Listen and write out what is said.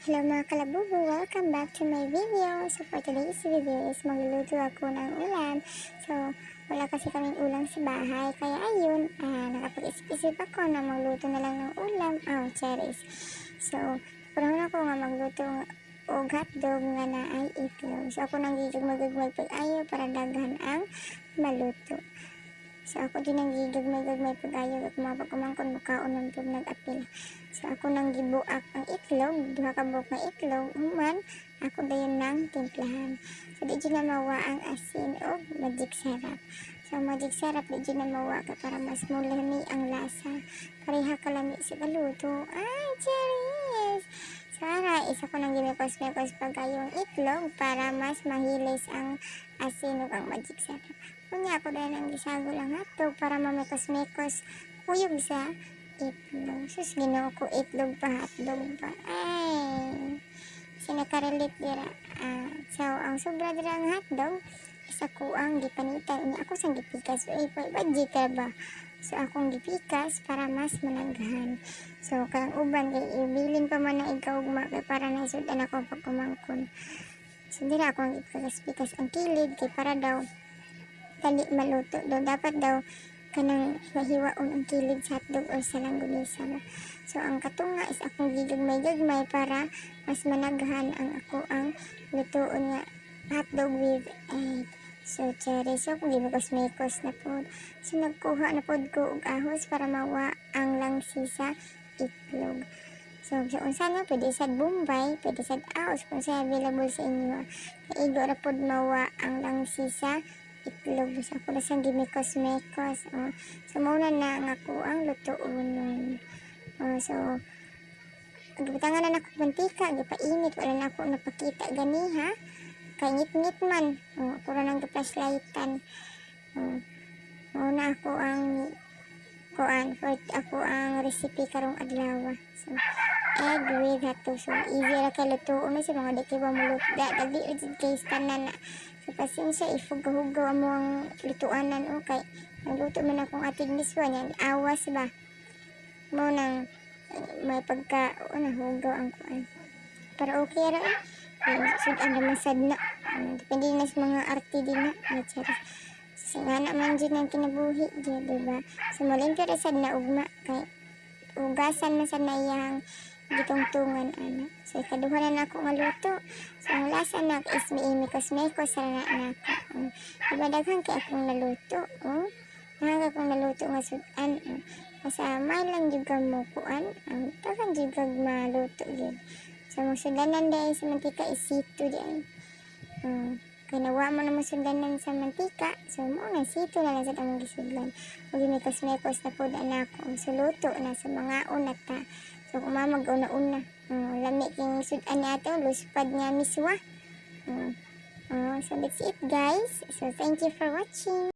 Hello mga kalabubo! Welcome back to my video. So for today's video is magluluto ako ng ulam. So wala kasi kaming ulam sa bahay. Kaya ayun, nakapag-isip ako na magluto na lang ng ulam. Oh, cherries. So panahon ako nga magluto og hotdog nga na ay itlog. So ako nang gigagmay pag-ayo para daghan ang maluto. So ako din ang gigagmay pag-ayo at mapagkumangkon mukaon ng tub nag-apil. So ako nang gibuak ang itlog, duha ka buok nga itlog, human ako dayon nang timplahan. So di na mawa ang asin o magic sarap. So magic sarap di na mawa ka para mas mulami ang lasa. Pareha kalami sa kaluto. Ay, cherries! So isa ko nang gimekos-mekos pag-ayo ang itlog para mas mahilis ang asin o ang magic sarap. Kunya ako dahil ang gisago lang hotdog para mamekos-mekos kuyog sa itlog. Sus, ginoo ko itlog pa, hotdog pa. Ay, sinakarelate dira. So, ang sobra dira ang hotdog, isa ko ang gipanitan. Ako sang gipikas. Budget ba? So, akong gipikas para mas managhan. So, kang uban, ibilin pa man na ikaw para nasudan ako pagkumangkon. So, dira ako ang gipikas ang kilid kay para daw dali maluto daw. Dapat daw kanang mahiwaon ang kilid sa hotdog o sa langgunisa. So ang katunga is akong gigagmay para mas managhan ang ako ang lutoon nga hotdog with egg. So cherry, so kung gimekos-mekos na po. So nagkuha na po ko og ahos para mawa ang langsi sa itlog. So unsa na pwede sad Bombay, pwede sad ahos kung sa available sa inyo. Kaigo ra pod mawa ang langsi sa itlog. So ako na sang gimekos-mekos. So mauna na ang ako ang lutoon. So gibitangan na ako mantika, gipainit, wala na ako napakita gani ha. Kay ngit-ngit man. Ako ra nang flashlightan. Mauna ako ang ako ang recipe karong adlaw. So egg with hato. So easy ra kay lutoon sa mga dili ba muluto. Dali kay tanan na. So pasensya ifug-hugaw mo ang lutuanan o kay nagluto man akong atig niswan yan awas ba mo nang may pagka hugaw ang kuan pero okay ra sudan naman sad na depende na sa mga arte din na so nga naman dyan ang kinabuhi dyan diba so malimpyo ra sad na ugma kay ugasan man sad na iyang gitungtungan ana. So ikaduha na ako nga luto. So ang lasa na is miimikos-mekos sa na ako. Diba daghan kay akong naluto. Daghan akong naluto nga sudan. Kasama lang jud ka mo kuan. Daghan jud kag maluto jud. So magsudanan dahil sa mantika isito diyan. Kaya nawa mo na masundanan sa mantika. So mo na sito na lang sa tamang gisudlan. Magimikos-mekos na po na ako. So luto na sa mga unata. So kung mamag-una-una, lami king sudan ni ato, luspad nga miswa. So that's it guys. So thank you for watching.